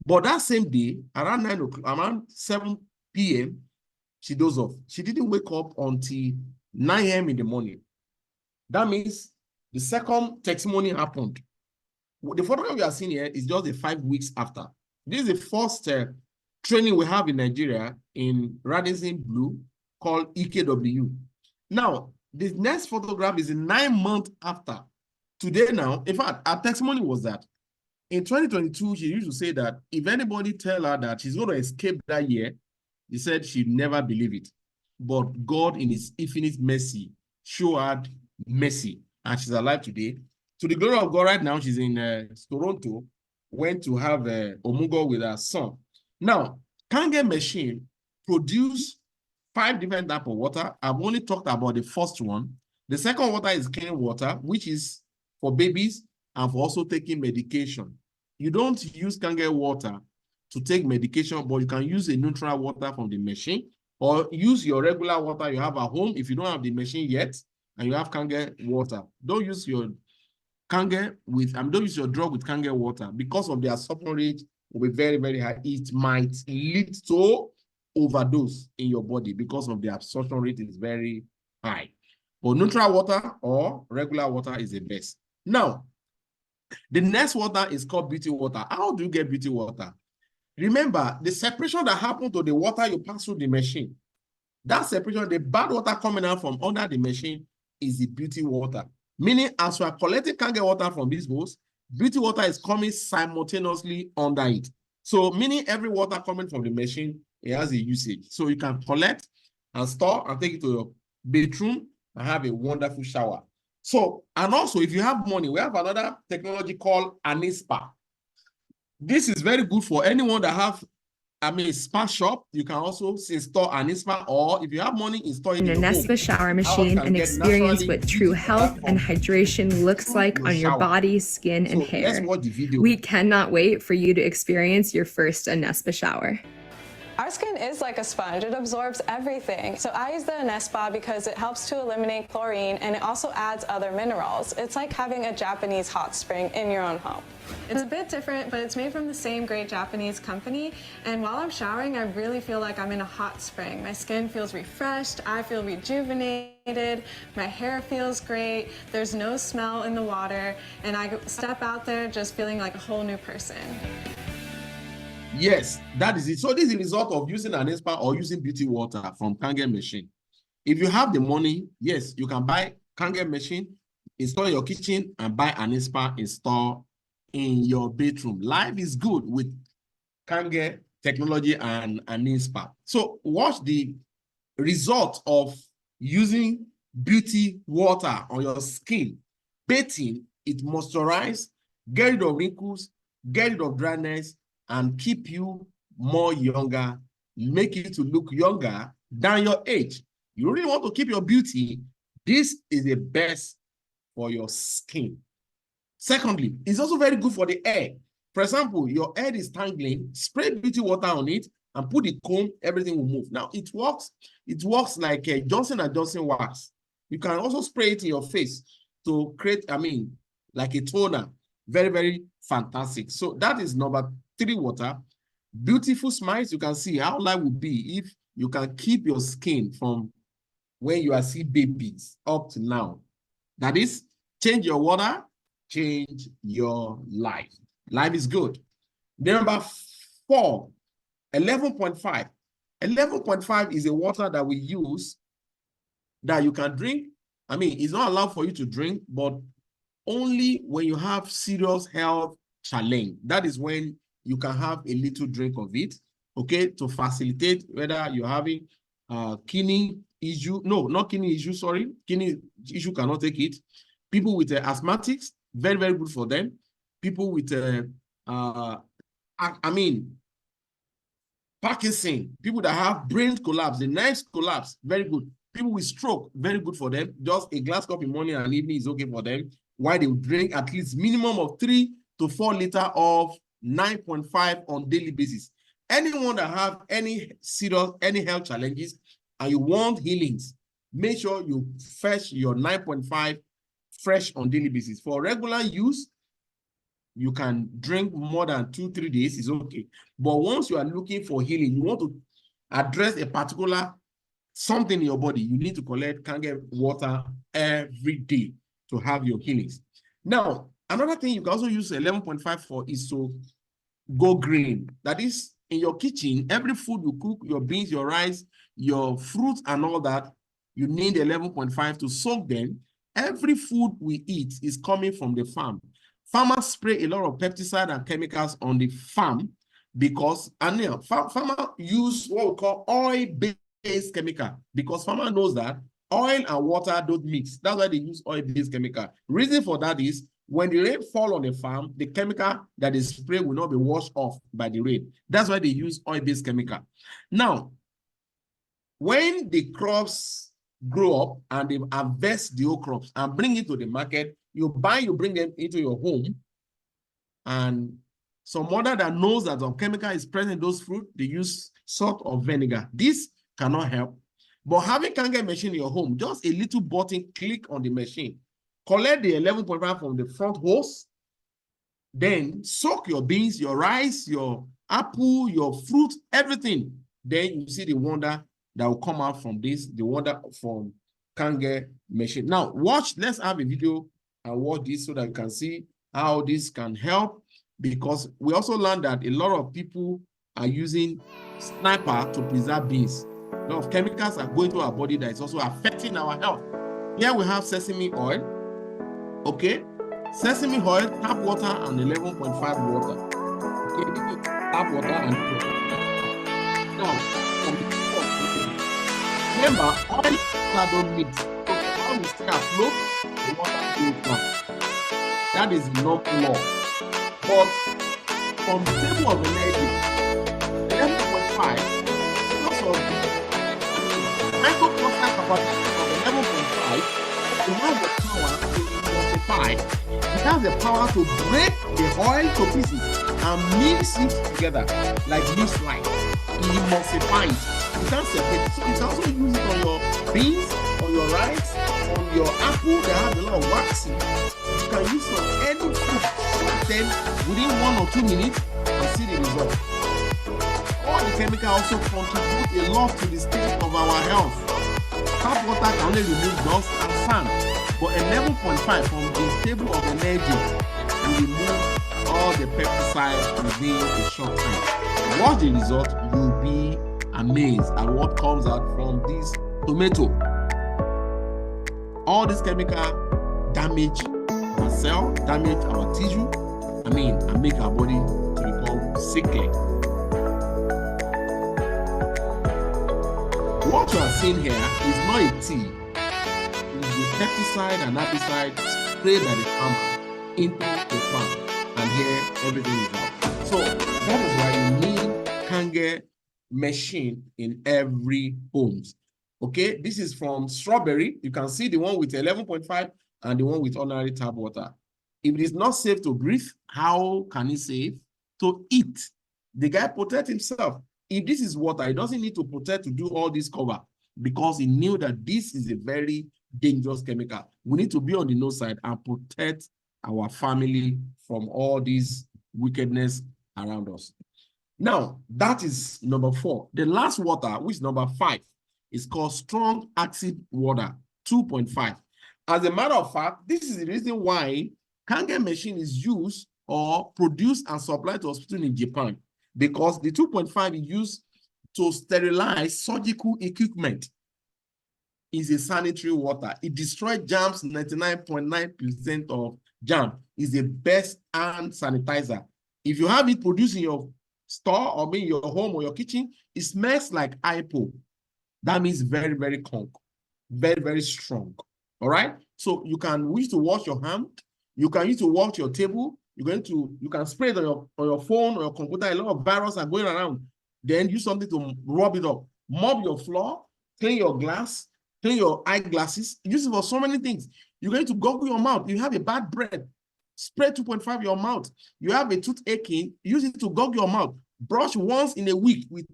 Speaker 1: But that same day, around 7 p.m., she dozed off. She didn't wake up until 9 a.m. in the morning. That means the second testimony happened. The photograph we are seeing here is just the 5 weeks after. This is the first training we have in Nigeria in Radisson Blue called EKW. Now, the next photograph is 9 months after. Today now, in fact, our testimony was that in 2022, she used to say that if anybody tell her that she's going to escape that year, he said she'd never believe it. But God, in his infinite mercy, showed mercy, and she's alive today. To the glory of God, right now, she's in Toronto, went to have Omugo with her son. Now, Kangen machine produce 5 different types of water. I've only talked about the first one. The second water is clean water, which is for babies and for also taking medication. You don't use Kangen water to take medication, but you can use a neutral water from the machine or use your regular water you have at home if you don't have the machine yet and you have Kangen water. Don't use your Kangen with, don't use your drug with Kangen water because of the absorption rate will be very, very high. It might lead to overdose in your body because of the absorption rate is very high. But neutral water or regular water is the best. Now, the next water is called beauty water. How do you get beauty water? Remember, the separation that happened to the water you pass through the machine, that separation, the bad water coming out from under the machine is the beauty water. Meaning, as you are collecting Kangen water from these bowls, beauty water is coming simultaneously under it. So, meaning every water coming from the machine, it has a usage. So, you can collect and store and take it to your bedroom and have a wonderful shower. So, and also, if you have money, we have another technology called an spa. This is very good for anyone that have, a spa shop. You can also install an spa, or if you have money, install it in
Speaker 2: an Nespa shower machine and experience what true health and hydration looks like on your body, skin, and hair.
Speaker 1: Let's watch the video.
Speaker 2: We cannot wait for you to experience your first Nespa shower.
Speaker 3: Our skin is like a sponge. It absorbs everything. So I use the Nespa because it helps to eliminate chlorine and it also adds other minerals. It's like having a Japanese hot spring in your own home. It's a bit different, but it's made from the same great Japanese company. And while I'm showering, I really feel like I'm in a hot spring. My skin feels refreshed. I feel rejuvenated. My hair feels great. There's no smell in the water. And I step out there just feeling like a whole new person.
Speaker 1: Yes, that is it. So this is the result of using an spa or using beauty water from Kangen machine. If you have the money, yes, you can buy Kangen machine, install in your kitchen, and buy an spa, install in your bedroom. Life is good with Kangen technology and an spa. So watch the result of using beauty water on your skin. Bathing, it moisturizes, get rid of wrinkles, get rid of dryness, and keep you more younger, make you to look younger than your age. You really want to keep your beauty, this is the best for your skin. Secondly, it's also very good for the hair. For example, your hair is tangling, spray beauty water on it and put the comb, everything will move. Now, it works like a Johnson & Johnson wax. You can also spray it in your face to create, like a toner. Very, very fantastic. So that is number 3 water. Beautiful smiles. You can see how life would be if you can keep your skin from when you are seeing babies up to now. That is, change your water, change your life. Life is good. Number 4, 11.5. 11.5 is a water that we use that you can drink. It's not allowed for you to drink, but only when you have serious health challenge. That is when you can have a little drink of it, okay, to facilitate whether you're having kidney issue. No, not kidney issue, sorry. Kidney issue cannot take it. People with asthmatics, very, very good for them. People with, Parkinson, people that have brain collapse, the nerves collapse, very good. People with stroke, very good for them. Just a glass cup in morning and evening is okay for them. Why they drink at least minimum of 3 to 4 liters of 9.5 on daily basis. Anyone that have any health challenges and you want healings, make sure you fetch your 9.5 fresh on daily basis. For regular use, you can drink more than 2-3 days, is okay. But once you are looking for healing, you want to address a particular something in your body, you need to collect Kangen water every day to have your healings. Now, another thing you can also use 11.5 for is to go green. That is, in your kitchen, every food you cook, your beans, your rice, your fruits, and all that, you need 11.5 to soak them. Every food we eat is coming from the farm. Farmers spray a lot of pesticide and chemicals on the farm because, farmers use what we call oil-based chemical because farmer knows that oil and water don't mix. That's why they use oil-based chemical. Reason for that is when the rain fall on the farm, the chemical that is sprayed will not be washed off by the rain. That's why they use oil-based chemical. Now, when the crops grow up and they harvest the old crops and bring it to the market, you bring them into your home and Some mother that knows that some chemical is present in those fruit, they use salt or vinegar. This cannot help. But having Kangen machine in your home, just a little button, click on the machine, collect the 11.5 from the front hose, then soak your beans, your rice, your apple, your fruit, everything. Then you see the wonder that will come out from this, the wonder from Kangen machine. Now, watch, let's have a video and watch this so that you can see how this can help, because we also learned that a lot of people are using sniper to preserve beans. A lot of chemicals are going to our body that is also affecting our health. Here we have sesame oil, okay? Sesame oil, tap water, and 11.5 water. Okay, tap water and now, remember, oil don't mix. So oil will stay afloat, the water will come. That is not law. But from the table of Enagic, 11.5, because of the microcostal capacity of 11.5, it has the power to emulsify. It has the power to break the oil to pieces and mix it together like this light. Emulsify it. You can separate it. So you can also use it on your beans, on your rice, on your apple that have a lot of waxing. You can use it on any food. Then within 1 or 2 minutes, you see the result. All the chemicals also contribute a lot to the state of our health. Tap water can only remove dust and sand, but 11.5 from the table of Enagic will remove all the pesticides within a short time. Watch the result, you'll be amazed at what comes out from this tomato. All this chemical damage our cell, damage our tissue, and make our body to become sickly. What you are seeing here is not a tea. It is the pesticide and herbicide sprayed by the farmer into the farm. And here, everything is out. So that is why you need Kangen machine in every home. Okay, this is from strawberry. You can see the one with 11.5 and the one with ordinary tap water. If it is not safe to breathe, how can it save? To eat. The guy protect himself. If this is water, he doesn't need to protect to do all this cover because he knew that this is a very dangerous chemical. We need to be on the no side and protect our family from all these wickedness around us. Now, that is number 4. The last water, which is number 5, is called strong acid water, 2.5. As a matter of fact, this is the reason why Kangen machine is used or produced and supplied to hospitals in Japan, because the 2.5 is used to sterilize surgical equipment. Is a sanitary water. It destroys germs, 99.9% of germ. Is the best hand sanitizer. If you have it produced in your store or in your home or your kitchen, it smells like IPO. That means very, very conk, very, very strong. All right. So you can use to wash your hand. You can use to wash your table. You can spray it on your phone or your computer. A lot of viruses are going around. Then use something to rub it up. Mop your floor, clean your glass, clean your eyeglasses. Use it for so many things. You're going to goggle your mouth. You have a bad breath. Spray 2.5 in your mouth. You have a tooth aching. Use it to goggle your mouth. Brush once in a week with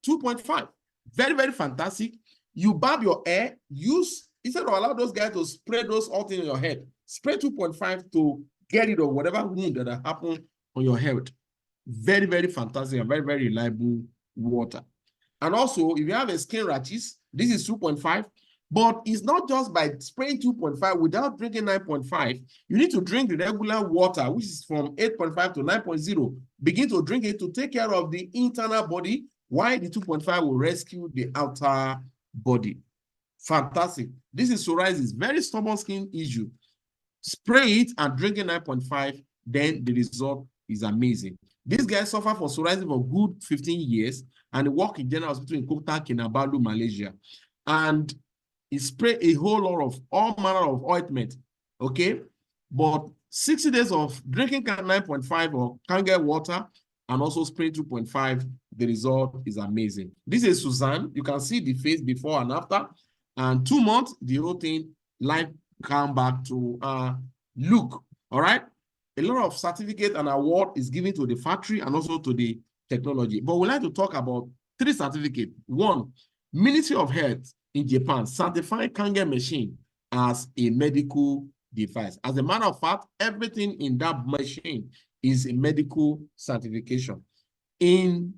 Speaker 1: 2.5. Very, very fantastic. You barb your hair. Instead of allow those guys to spray those all things in your head, spray 2.5 to get rid of whatever wound that happened on your head. Very, very fantastic and very, very reliable water. And also, if you have a skin rashes, this is 2.5. But it's not just by spraying 2.5 without drinking 9.5. You need to drink the regular water, which is from 8.5 to 9.0. Begin to drink it to take care of the internal body, while the 2.5 will rescue the outer body. Fantastic. This is psoriasis, very stubborn skin issue. Spray it and drink it 9.5, then the result is amazing. This guy suffered from psoriasis for good 15 years and he worked in General Hospital in Kota Kinabalu, Malaysia. And he sprayed a whole lot of all manner of ointment, okay? But 60 days of drinking 9.5 or Kangen water and also spraying 2.5, the result is amazing. This is Suzanne. You can see the face before and after. And 2 months, the whole thing, life come back to look, all right? a lot of certificate and award is given to the factory and also to the technology. But we'd like to talk about 3 certificates. 1, Ministry of Health in Japan certified Kangen machine as a medical device. As a matter of fact, everything in that machine is a medical certification. In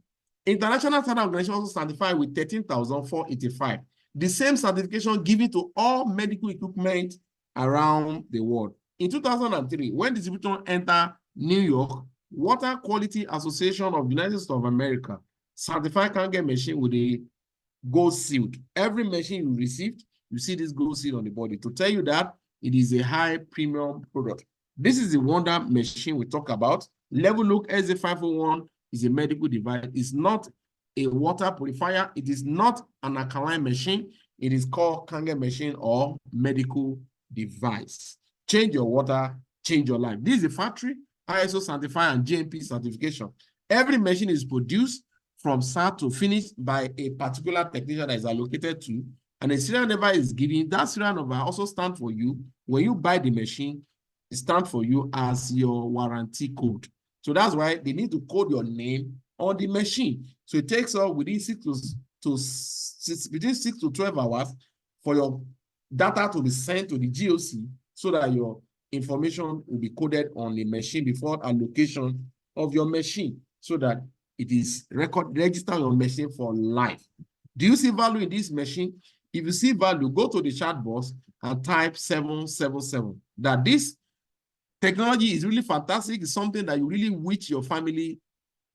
Speaker 1: International Standard Organization also certified with 13,485. The same certification given to all medical equipment around the world. In 2003, when distributor entered New York, Water Quality Association of the United States of America certified Kangen machine with a gold seal. Every machine you received, you see this gold seal on the body to tell you that it is a high premium product. This is the Wonder machine we talk about. Level Look SZ501 is a medical device. It's not a water purifier. It is not an alkaline machine. It is called Kangen machine or medical device. Change your water, change your life. This is a factory, ISO certified and GMP certification. Every machine is produced from start to finish by a particular technician that is allocated to, and a serial number is given. That serial number also stands for you. When you buy the machine, it stands for you as your warranty code. So that's why they need to code your name on the machine. So it takes within 6 to 12 hours for your data to be sent to the GOC so that your information will be coded on the machine before allocation of your machine so that it is registered on your machine for life. Do you see value in this machine? If you see value, go to the chat box and type 777. That this technology is really fantastic. It's something that you really wish your family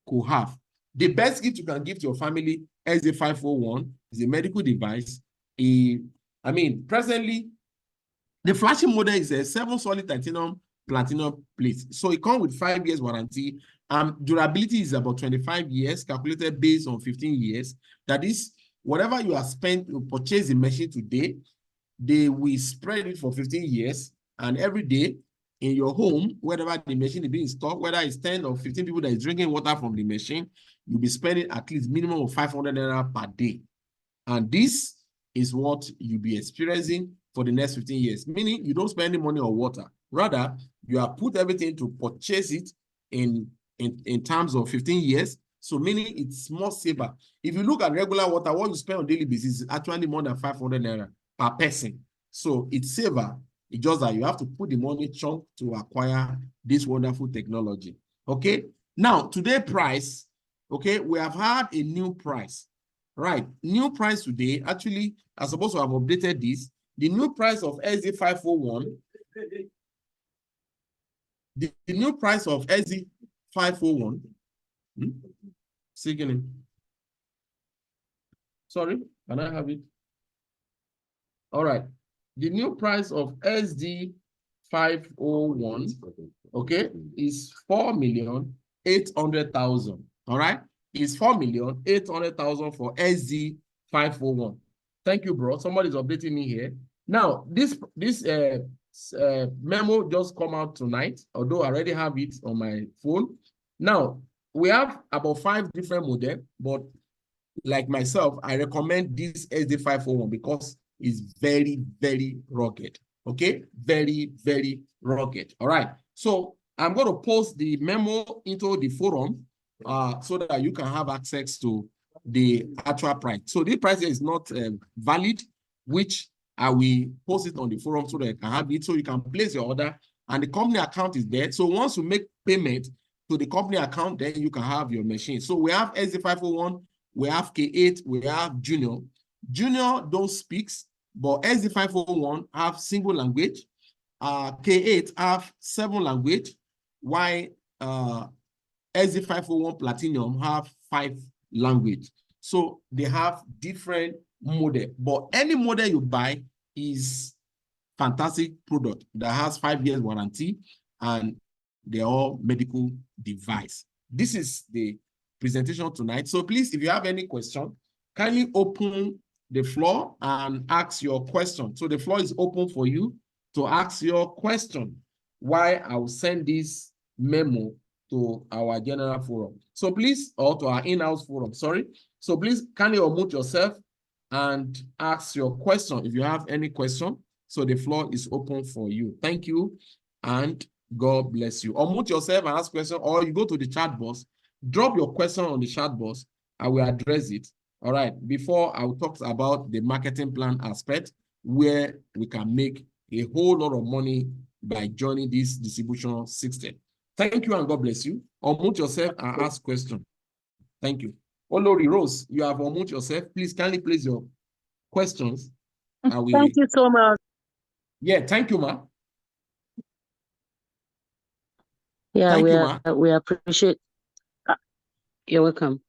Speaker 1: could have. The best gift you can give to your family, SZ501, is a medical device. Presently, the flashing model is a 7 solid titanium platinum plate. So it comes with 5 years warranty. Durability is about 25 years, calculated based on 15 years. That is, whatever you have spent to purchase the machine today, they will spread it for 15 years. And every day in your home, wherever the machine is being installed, whether it's 10 or 15 people that is drinking water from the machine, you'll be spending at least minimum of 500 naira per day. And this is what you'll be experiencing for the next 15 years, meaning you don't spend any money on water. Rather, you have put everything to purchase it in terms of 15 years. So meaning it's more safer. If you look at regular water, what you spend on daily basis is actually more than 500 naira per person. So it's safer. It's just that you have to put the money chunk to acquire this wonderful technology. Okay. Now, today price, okay, we have had a new price. Right. New price today, actually, I'm supposed to have updated this. The new price of SZ501, the new price of SZ501, sorry, can I have it? All right. The new price of SZ501, okay, is 4,800,000. All right, is 4,800,000 for SZ501. Thank you, bro. Somebody's updating me here. Now, this memo just come out tonight, although I already have it on my phone. Now, we have about 5 different models, but like myself, I recommend this SZ501 because it's very, very rugged. Okay, very, very rugged. All right. So I'm going to post the memo into the forum so that you can have access to the actual price. So this price is not valid, which I will post it on the forum so that you can have it, so you can place your order and the company account is there. So once you make payment to the company account, then you can have your machine. So we have SZ501, we have K8, we have Junior. Junior don't speak, but SZ501 have single language. K8 have 7 language, while SZ501 Platinum have 5 language. So they have different model, but any model you buy is fantastic product that has 5 years warranty, and they're all medical device. This is the presentation tonight. So please, if you have any question, kindly open the floor and ask your question. So the floor is open for you to ask your question while I will send this memo to our general forum. So please, or to our in-house forum, sorry. So please, kindly unmute yourself and ask your question if you have any question. So the floor is open for you. Thank you. And God bless you. Unmute yourself and ask question, or you go to the chat box, drop your question on the chat box, I will address it. All right. Before I will talk about the marketing plan aspect, where we can make a whole lot of money by joining this distribution system. Thank you and God bless you. Unmute yourself and ask question. Thank you. Olori Rose, you have unmute yourself. Please kindly place your questions.
Speaker 4: Thank you so much.
Speaker 1: Yeah, thank you, ma.
Speaker 4: Yeah,
Speaker 1: Thank you, ma.
Speaker 4: we appreciate. You're welcome.